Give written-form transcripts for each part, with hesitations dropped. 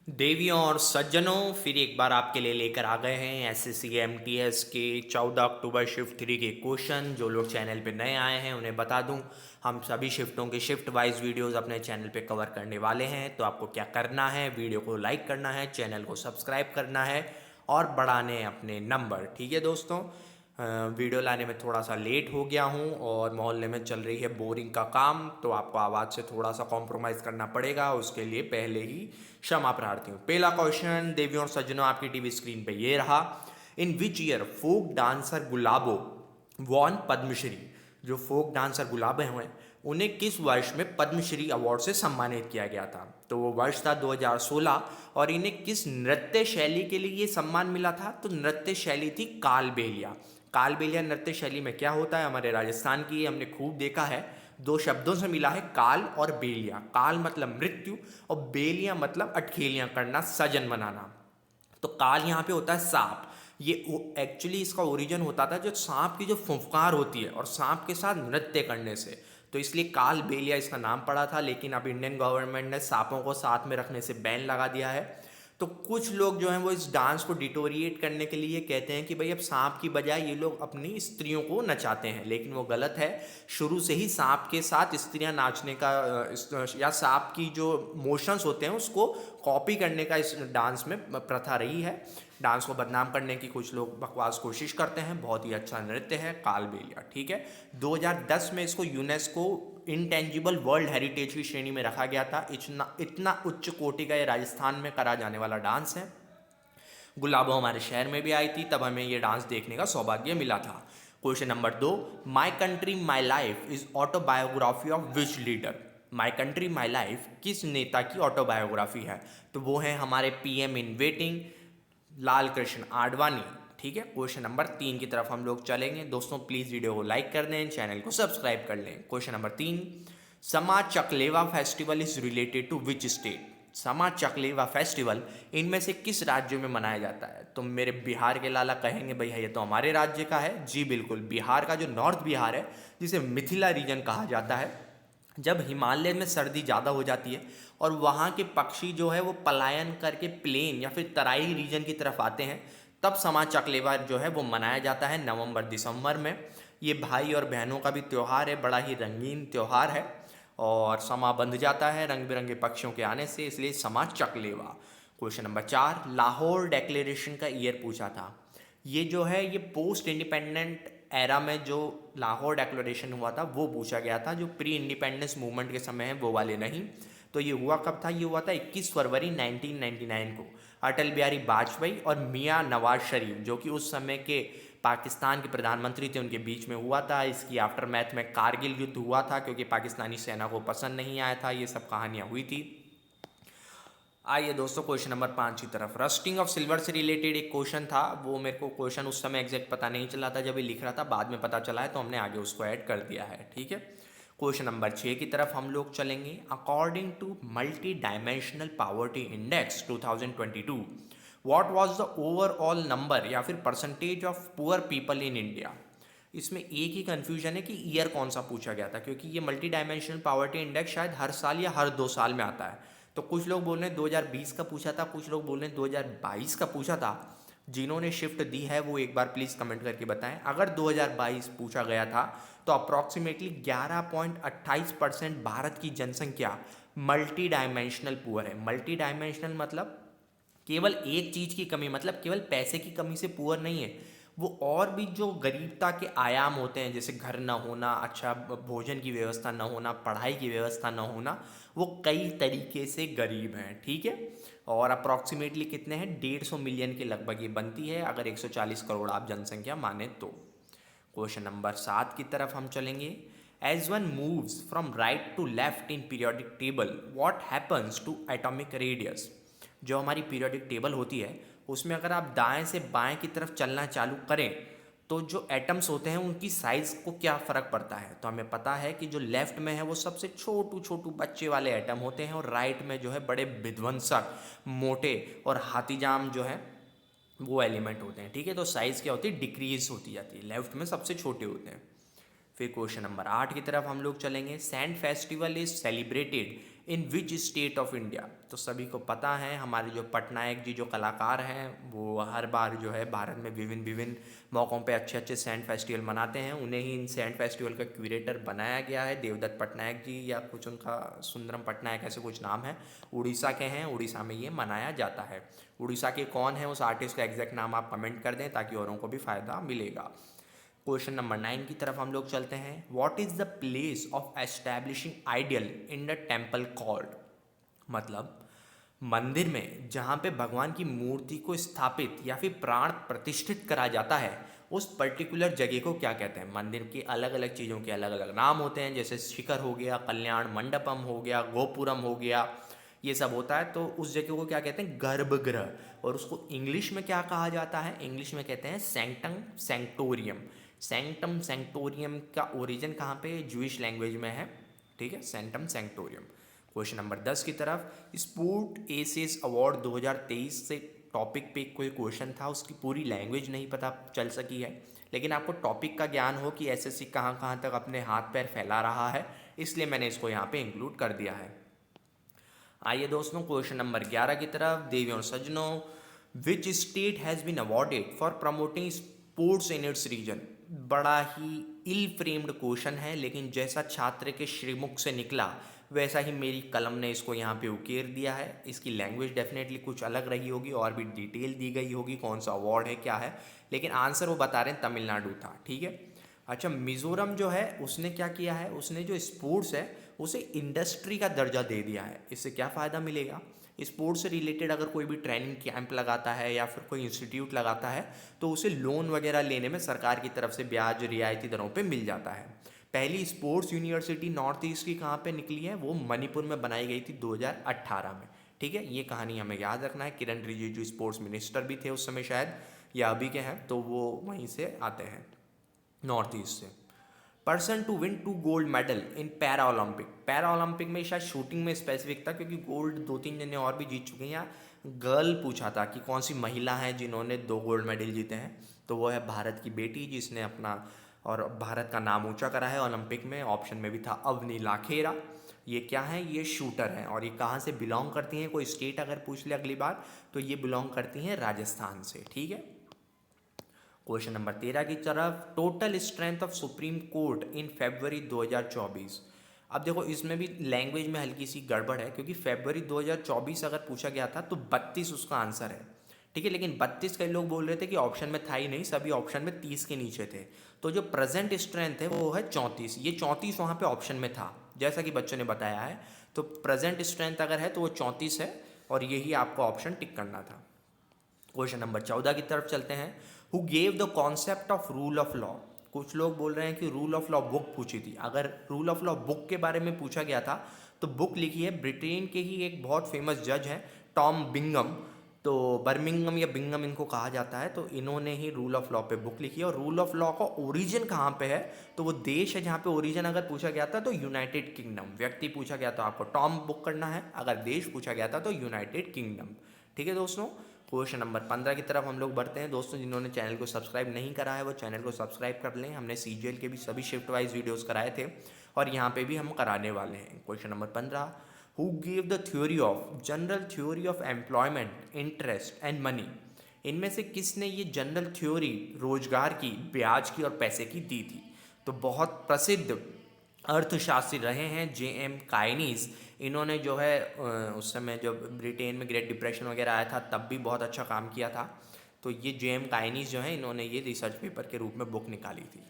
देवियों और सज्जनों, फिर एक बार आपके लिए लेकर आ गए हैं एसएससी एमटीएस के 14 अक्टूबर शिफ्ट 3 के क्वेश्चन। जो लोग चैनल पे नए आए हैं उन्हें बता दूं, हम सभी शिफ्टों के शिफ्ट वाइज वीडियोस अपने चैनल पे कवर करने वाले हैं। तो आपको क्या करना है, वीडियो को लाइक करना है, चैनल को सब्सक्राइब करना है और बढ़ाने हैं अपने नंबर। ठीक है दोस्तों, वीडियो लाने में थोड़ा सा लेट हो गया हूँ और मोहल्ले में चल रही है बोरिंग का काम, तो आपको आवाज़ से थोड़ा सा कॉम्प्रोमाइज़ करना पड़ेगा, उसके लिए पहले ही क्षमा प्रार्थी हूँ। पहला क्वेश्चन देवियों और सज्जनों आपकी टीवी स्क्रीन पे ये रहा। In which year folk dancer Gulabo won Padmashri. जो फोक डांसर गुलाबो हैं उन्हें किस वर्ष में पद्मश्री अवार्ड से सम्मानित किया गया था? तो वो वर्ष था 2016। और इन्हें किस नृत्य शैली के लिए ये सम्मान मिला था? तो नृत्य शैली थी कालबेलिया। कालबेलिया नृत्य शैली में क्या होता है, हमारे राजस्थान की हमने खूब देखा है, दो शब्दों से मिला है, काल और बेलिया। काल मतलब मृत्यु और बेलिया मतलब अटखेलियां करना, सजन बनाना। तो काल यहाँ पे होता है सांप। ये एक्चुअली इसका ओरिजिन होता था जो सांप की जो फुफकार होती है और सांप के साथ नृत्य करने से, तो इसलिए काल बेलिया इसका नाम पड़ा था। लेकिन अब इंडियन गवर्नमेंट ने सांपों को साथ में रखने से बैन लगा दिया है। तो कुछ लोग जो हैं वो इस डांस को डिटोरिएट करने के लिए कहते हैं कि भाई अब सांप की बजाय ये लोग अपनी स्त्रियों को नचाते हैं, लेकिन वो गलत है। शुरू से ही सांप के साथ स्त्रियां नाचने का या सांप की जो मोशंस होते हैं उसको कॉपी करने का इस डांस में प्रथा रही है। डांस को बदनाम करने की कुछ लोग बकवास कोशिश करते हैं। बहुत ही अच्छा नृत्य है कालबेलिया। ठीक है, 2010 में इसको यूनेस्को इंटेंजिबल वर्ल्ड हेरिटेज की श्रेणी में रखा गया था। इतना इतना उच्च कोटि का ये राजस्थान में करा जाने वाला डांस है। गुलाबो हमारे शहर में भी आई थी, तब हमें ये डांस देखने का सौभाग्य मिला था। Question number 2, my country my life is autobiography of which leader. My country my life किस नेता की ऑटोबायोग्राफी है? तो वो है हमारे PM in waiting Lal Krishna Advani. ठीक है, क्वेश्चन नंबर 3 की तरफ हम लोग चलेंगे। दोस्तों प्लीज़ वीडियो को लाइक कर दें, चैनल को सब्सक्राइब कर लें। Question number 3, Sama Chakeva festival is related to which state. Sama Chakeva festival इनमें से किस राज्य में मनाया जाता है? तो मेरे बिहार के लाला कहेंगे भैया ये तो हमारे राज्य का है। जी बिल्कुल, बिहार का जो नॉर्थ बिहार है, जिसे मिथिला रीजन कहा जाता है, जब हिमालय में सर्दी ज़्यादा हो जाती है और वहाँ के पक्षी जो है वो पलायन करके प्लेन या फिर तराई रीजन की तरफ आते हैं, तब समा चकलेवा जो है वो मनाया जाता है नवंबर दिसंबर में। ये भाई और बहनों का भी त्यौहार है, बड़ा ही रंगीन त्यौहार है और समा बंध जाता है रंग बिरंगे पक्षियों के आने से, इसलिए समा चकलेवा। क्वेश्चन नंबर 4, लाहौर डिक्लेरेशन का ईयर पूछा था। ये जो है ये पोस्ट इंडिपेंडेंट एरा में जो लाहौर डिक्लेरेशन हुआ था वो पूछा गया था, जो प्री इंडिपेंडेंस मूवमेंट के समय है वो वाले नहीं। तो ये हुआ कब था? ये हुआ था 21 फरवरी 1999 को। अटल बिहारी वाजपेयी और मियाँ नवाज शरीफ जो कि उस समय के पाकिस्तान के प्रधानमंत्री थे उनके बीच में हुआ था। इसकी आफ्टर मैथ में कारगिल युद्ध हुआ था क्योंकि पाकिस्तानी सेना को पसंद नहीं आया था। ये सब कहानियाँ हुई थी। आइए दोस्तों क्वेश्चन नंबर 5 की तरफ। रस्टिंग ऑफ सिल्वर से रिलेटेड एक क्वेश्चन था, वो मेरे को क्वेश्चन उस समय एग्जैक्ट पता नहीं चला था जब ये लिख रहा था, बाद में पता चला है तो हमने आगे उसको ऐड कर दिया है। ठीक है, क्वेश्चन नंबर 6 की तरफ हम लोग चलेंगे। According to multidimensional poverty index 2022 what was the overall number या फिर percentage of poor people in India. इसमें एक ही कन्फ्यूजन है कि ईयर कौन सा पूछा गया था, क्योंकि ये मल्टी डायमेंशनल पावर्टी इंडेक्स शायद हर साल या हर 2 साल में आता है। तो कुछ लोग बोल रहे हैं 2020 का पूछा था, कुछ लोग बोल रहे हैं 2022 का पूछा था। जिन्होंने शिफ्ट दी है वो एक बार प्लीज़ कमेंट करके बताएं। अगर 2022 पूछा गया था तो अप्रॉक्सीमेटली 11.28% भारत की जनसंख्या मल्टी डायमेंशनल पुअर है। मल्टी डायमेंशनल मतलब केवल एक चीज़ की कमी, मतलब केवल पैसे की कमी से पुअर नहीं है, वो और भी जो गरीबता के आयाम होते हैं, जैसे घर ना होना, अच्छा भोजन की व्यवस्था ना होना, पढ़ाई की व्यवस्था ना होना, वो कई तरीके से गरीब हैं। ठीक है, और अप्रॉक्सीमेटली कितने हैं? 150 मिलियन के लगभग ये बनती है अगर 140 करोड़ आप जनसंख्या माने तो। क्वेश्चन नंबर 7 की तरफ हम चलेंगे। As one moves from right to left in periodic table what happens to atomic radius. जो हमारी पीरियोडिक टेबल होती है उसमें अगर आप दाएं से बाएं की तरफ चलना चालू करें तो जो एटम्स होते हैं उनकी साइज़ को क्या फ़र्क पड़ता है? तो हमें पता है कि जो लेफ्ट में है वो सबसे छोटू छोटू बच्चे वाले एटम होते हैं और राइट में जो है बड़े विध्वंसक मोटे और हाथीजाम जो है वो एलिमेंट होते हैं। ठीक है, तो साइज़ क्या होती है? डिक्रीज होती जाती है, लेफ्ट में सबसे छोटे होते हैं। फिर क्वेश्चन नंबर 8 की तरफ हम लोग चलेंगे। Sand festival is celebrated in which state of India. तो सभी को पता है हमारे जो पटनायक जी जो कलाकार हैं वो हर बार जो है भारत में विभिन्न विभिन्न मौक़ों पे अच्छे अच्छे सैंड फेस्टिवल मनाते हैं। उन्हें ही इन सैंड फेस्टिवल का क्यूरेटर बनाया गया है, देवदत्त पटनायक जी या कुछ उनका सुंदरम पटनायक ऐसे कुछ नाम है, उड़ीसा के हैं। उड़ीसा में ये मनाया जाता है। उड़ीसा के कौन है उस आर्टिस्ट का एग्जैक्ट नाम आप कमेंट कर दें ताकि औरों को भी फ़ायदा मिलेगा। क्वेश्चन नंबर 9 की तरफ हम लोग चलते हैं। What is the place of establishing ideal in the temple called. मतलब मंदिर में जहाँ पे भगवान की मूर्ति को स्थापित या फिर प्राण प्रतिष्ठित करा जाता है उस पर्टिकुलर जगह को क्या कहते हैं। मंदिर की अलग अलग चीज़ों के अलग अलग नाम होते हैं, जैसे शिखर हो गया, कल्याण मंडपम हो गया, गोपुरम हो गया, ये सब होता है। तो उस जगह को क्या कहते हैं, गर्भगृह। और उसको इंग्लिश में क्या कहा जाता है, इंग्लिश में कहते हैं सैंक्टम सैंक्टोरियम। सैंक्टम सैंक्टोरियम का ओरिजिन कहाँ पे, जूइश लैंग्वेज में है, ठीक है, सैंक्टम सैंक्टोरियम। क्वेश्चन नंबर 10 की तरफ, स्पोर्ट एसेस अवार्ड 2023 से टॉपिक पे कोई क्वेश्चन था, उसकी पूरी लैंग्वेज नहीं पता चल सकी है, लेकिन आपको टॉपिक का ज्ञान हो कि एसएससी कहाँ कहाँ तक अपने हाथ पैर फैला रहा है, इसलिए मैंने इसको यहाँ पे इंक्लूड कर दिया है। आइए दोस्तों क्वेश्चन नंबर 11 की तरफ। देवियों और सज्जनों, which state has been awarded for promoting sports in its region. बड़ा ही इल फ्रेम्ड क्वेश्चन है, लेकिन जैसा छात्र के श्रीमुख से निकला वैसा ही मेरी कलम ने इसको यहाँ पे उकेर दिया है। इसकी लैंग्वेज डेफिनेटली कुछ अलग रही होगी और भी डिटेल दी गई होगी कौन सा अवार्ड है क्या है, लेकिन आंसर वो बता रहे हैं तमिलनाडु था, ठीक है। अच्छा, मिज़ोरम जो है उसने क्या किया है, उसने जो स्पोर्ट्स है उसे इंडस्ट्री का दर्जा दे दिया है। इससे क्या फ़ायदा मिलेगा, स्पोर्ट्स से रिलेटेड अगर कोई भी ट्रेनिंग कैंप लगाता है या फिर कोई इंस्टीट्यूट लगाता है तो उसे लोन वगैरह लेने में सरकार की तरफ से ब्याज रियायती दरों पे मिल जाता है। पहली स्पोर्ट्स यूनिवर्सिटी नॉर्थ ईस्ट की कहाँ पे निकली है, वो मणिपुर में बनाई गई थी 2018 में, ठीक है। ये कहानी हमें याद रखना है। किरण रिजिजू स्पोर्ट्स मिनिस्टर भी थे उस समय शायद, या अभी के हैं, तो वो वहीं से आते हैं, नॉर्थ ईस्ट से। Person to win 2 gold medal in para Olympic. Para Olympic में शायद शूटिंग में स्पेसिफिक था, क्योंकि गोल्ड 2-3 जने और भी जीत चुके हैं। या गर्ल पूछा था कि कौन सी महिला है जिन्होंने 2 गोल्ड मेडल जीते हैं, तो वो है भारत की बेटी जिसने अपना और भारत का नाम ऊंचा करा है ओलंपिक में। ऑप्शन में भी था अवनी लाखेरा। ये क्या है, ये शूटर हैं। और ये कहाँ से बिलोंग करती हैं, कोई स्टेट अगर पूछ ले अगली बार तो ये बिलोंग करती हैं राजस्थान से, ठीक है। क्वेश्चन नंबर 13 की तरफ, total strength of Supreme Court in February 2024। अब देखो इसमें भी लैंग्वेज में हल्की सी गड़बड़ है, क्योंकि फरवरी 2024 अगर पूछा गया था तो 32 उसका आंसर है, ठीक है। लेकिन 32 कई लोग बोल रहे थे कि ऑप्शन में था ही नहीं, सभी ऑप्शन में 30 के नीचे थे। तो जो प्रेजेंट स्ट्रेंथ है वो है 34। ये 34 वहाँ पे ऑप्शन में था, जैसा कि बच्चों ने बताया है। तो प्रेजेंट स्ट्रेंथ अगर है तो वो 34 है, और यही आपको ऑप्शन टिक करना था। क्वेश्चन नंबर 14 की तरफ चलते हैं। Who gave the concept of rule of law. कुछ लोग बोल रहे हैं कि रूल ऑफ लॉ बुक पूछी थी। अगर रूल ऑफ लॉ बुक के बारे में पूछा गया था तो बुक लिखी है ब्रिटेन के ही एक बहुत फेमस जज हैं, टॉम बिंगम। तो बर्मिंगम या बिंगम इनको कहा जाता है, तो इन्होंने ही रूल ऑफ लॉ पे बुक लिखी है। और रूल ऑफ लॉ का ओरिजिन कहाँ पे है, तो वो देश है जहाँ पे ओरिजिन अगर पूछा गया था तो यूनाइटेड किंगडम। व्यक्ति पूछा गया तो आपको टॉम बुक करना है, अगर देश पूछा गया था तो यूनाइटेड किंगडम, ठीक है दोस्तों। क्वेश्चन नंबर 15 की तरफ हम लोग बढ़ते हैं। दोस्तों जिन्होंने चैनल को सब्सक्राइब नहीं करा है वो चैनल को सब्सक्राइब कर लें। हमने सीजीएल के भी सभी शिफ्ट वाइज वीडियोस कराए थे और यहाँ पे भी हम कराने वाले हैं। Question number 15, who give the theory of general theory of employment, interest and money. इनमें से किसने ये जनरल थ्योरी रोजगार की, ब्याज की और पैसे की दी थी। तो बहुत प्रसिद्ध अर्थशास्त्री रहे हैं जे.एम. काइनीज। इन्होंने जो है उस समय जब ब्रिटेन में ग्रेट डिप्रेशन वगैरह आया था तब भी बहुत अच्छा काम किया था। तो ये जे.एम. काइनीज जो है इन्होंने ये रिसर्च पेपर के रूप में बुक निकाली थी।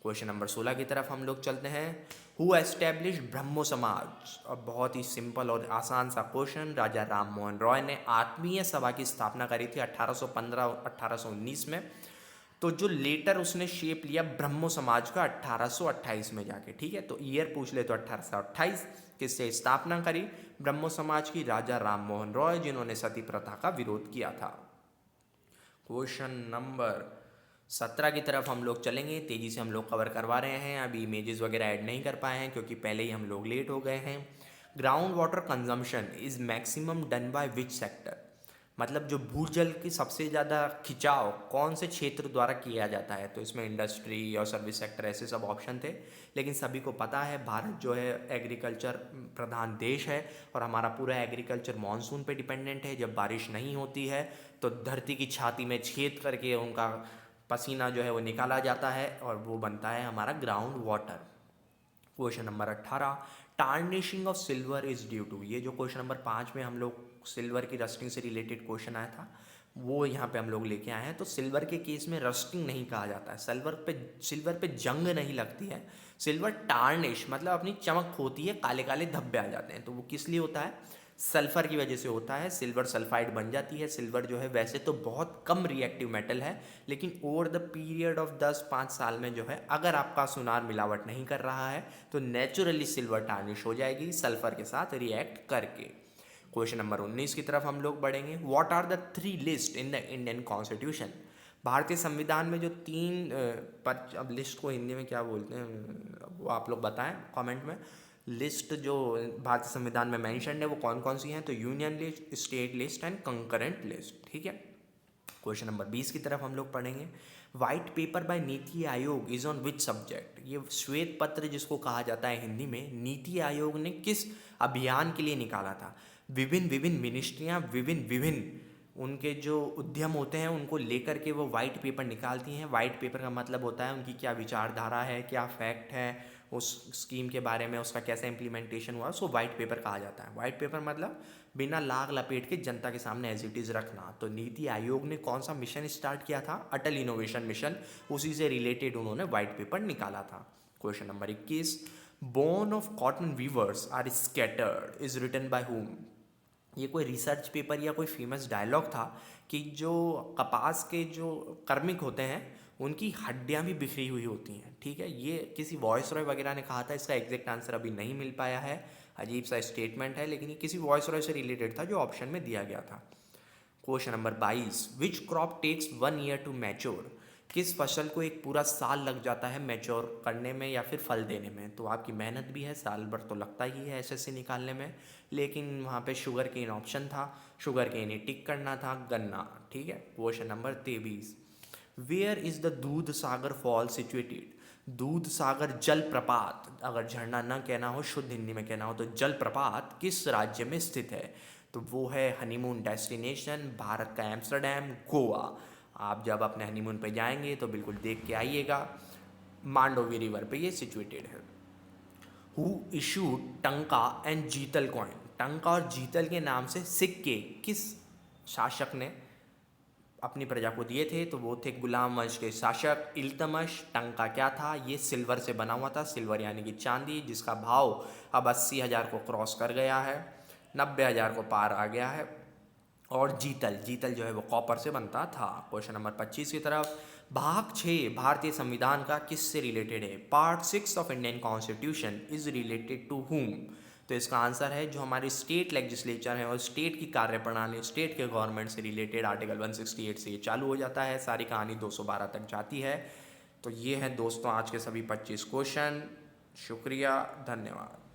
क्वेश्चन नंबर 16 की तरफ हम लोग चलते हैं। हु एस्टैब्लिश ब्रह्मो समाज। और बहुत ही सिंपल और आसान सा क्वेश्चन, राजा राम मोहन रॉय ने आत्मीय सभा की स्थापना करी थी 1815-1819 में। तो जो लेटर उसने शेप लिया ब्रह्मो समाज का 1828 में जाके, ठीक है। तो ईयर पूछ ले तो 1828। किससे स्थापना करी ब्रह्मो समाज की, राजा राम मोहन रॉय, जिन्होंने सती प्रथा का विरोध किया था। क्वेश्चन नंबर 17 की तरफ हम लोग चलेंगे। तेजी से हम लोग कवर करवा रहे हैं, अभी इमेजेस वगैरह ऐड नहीं कर पाए हैं क्योंकि पहले ही हम लोग लेट हो गए हैं। Ground water consumption is maximum done by which sector. मतलब जो भूजल की सबसे ज़्यादा खिंचाव कौन से क्षेत्र द्वारा किया जाता है, तो इसमें इंडस्ट्री और सर्विस सेक्टर ऐसे सब ऑप्शन थे। लेकिन सभी को पता है भारत जो है एग्रीकल्चर प्रधान देश है और हमारा पूरा एग्रीकल्चर मानसून पे डिपेंडेंट है। जब बारिश नहीं होती है तो धरती की छाती में छेद करके उनका पसीना जो है वो निकाला जाता है और वो बनता है हमारा ground water. Question number 18, tarnishing of silver is due to. ये जो क्वेश्चन नंबर 5 में हम लोग सिल्वर की रस्टिंग से रिलेटेड क्वेश्चन आया था वो यहाँ पे हम लोग लेके आए हैं। तो सिल्वर के केस में रस्टिंग नहीं कहा जाता है, सिल्वर पे जंग नहीं लगती है। सिल्वर टार्निश मतलब अपनी चमक होती है, काले काले धब्बे आ जाते हैं। तो वो किस लिए होता है? सल्फर की वजह से होता है, सिल्वर सल्फाइड बन जाती है। सिल्वर जो है वैसे तो बहुत कम रिएक्टिव मेटल है, लेकिन ओवर द पीरियड ऑफ 10-5 साल में जो है अगर आपका सुनार मिलावट नहीं कर रहा है तो नेचुरली सिल्वर टार्निश हो जाएगी सल्फर के साथ रिएक्ट करके। क्वेश्चन नंबर 19 की तरफ हम लोग बढ़ेंगे। What are the 3 list in the Indian constitution? भारतीय संविधान में जो 3 अब लिस्ट को हिंदी में क्या बोलते हैं वो आप लोग बताएं कमेंट में। लिस्ट जो भारतीय संविधान में मेंशन है वो कौन कौन सी हैं? तो union list, state list and concurrent list. ठीक है, क्वेश्चन नंबर 20 की तरफ हम लोग पढ़ेंगे। White paper bye NITI Aayog is on which subject? ये श्वेत पत्र जिसको कहा जाता है हिंदी में, नीति आयोग ने किस अभियान के लिए निकाला था? विभिन्न विभिन्न मिनिस्ट्रियाँ विभिन्न विभिन्न उनके जो उद्यम होते हैं उनको लेकर के वो वाइट पेपर निकालती हैं। वाइट पेपर का मतलब होता है उनकी क्या विचारधारा है, क्या फैक्ट है उस स्कीम के बारे में, उसका कैसे इम्प्लीमेंटेशन हुआ, उसको वाइट पेपर कहा जाता है। वाइट पेपर मतलब बिना लाग लपेट के जनता के सामने एज इट इज़ रखना। तो नीति आयोग ने कौन सा मिशन स्टार्ट किया था? अटल इनोवेशन मिशन, उसी से रिलेटेड उन्होंने वाइट पेपर निकाला था। Question number 21, bone of cotton weavers are scattered is written by whom? ये कोई रिसर्च पेपर या कोई फेमस डायलॉग था कि जो कपास के जो कार्मिक होते हैं उनकी हड्डियां भी बिखरी हुई होती हैं। ठीक है, ये किसी वॉइस रॉय वगैरह ने कहा था। इसका एग्जैक्ट आंसर अभी नहीं मिल पाया है, अजीब सा स्टेटमेंट है, लेकिन ये किसी वॉइस रॉय से रिलेटेड था जो ऑप्शन में दिया गया था। Question number 22, which crop takes 1 year to mature? किस फसल को एक पूरा साल लग जाता है मैच्योर करने में या फिर फल देने में? तो आपकी मेहनत भी है, साल भर तो लगता ही है एसएससी निकालने में, लेकिन वहाँ पे शुगर केन ऑप्शन था, शुगर केन ही टिक करना था, गन्ना। ठीक है, question number 23, where is the Dudh Sagar fall situated? दूध सागर जलप्रपात, अगर झरना न कहना हो, शुद्ध हिंदी में कहना हो तो जलप्रपात किस राज्य में स्थित है? तो वो है हनीमून डेस्टिनेशन भारत का एम्स्टर्डम, गोवा। आप जब अपने हनीमून पे जाएंगे तो बिल्कुल देख के आइएगा, मांडोवी रिवर पे ये सिचुएटेड है। हु इशूड टंका एंड जीतल कॉइन? टंका और जीतल के नाम से सिक्के किस शासक ने अपनी प्रजा को दिए थे? तो वो थे गुलाम वंश के शासक इल्तमश। टंका क्या था? ये सिल्वर से बना हुआ था, सिल्वर यानी कि चांदी, जिसका भाव अब 80,000 को क्रॉस कर गया है, 90,000 को पार आ गया है। और जीतल, जीतल जो है वो कॉपर से बनता था। क्वेश्चन नंबर 25 की तरफ, भाग 6 भारतीय संविधान का किससे रिलेटेड है? Part 6 of Indian constitution is related to whom? तो इसका आंसर है जो हमारी स्टेट लेजिस्लेचर है और स्टेट की कार्यप्रणाली, स्टेट के गवर्नमेंट से रिलेटेड आर्टिकल 168 से ये चालू हो जाता है, सारी कहानी 212 तक जाती है। तो ये है दोस्तों आज के सभी 25 क्वेश्चन। शुक्रिया, धन्यवाद।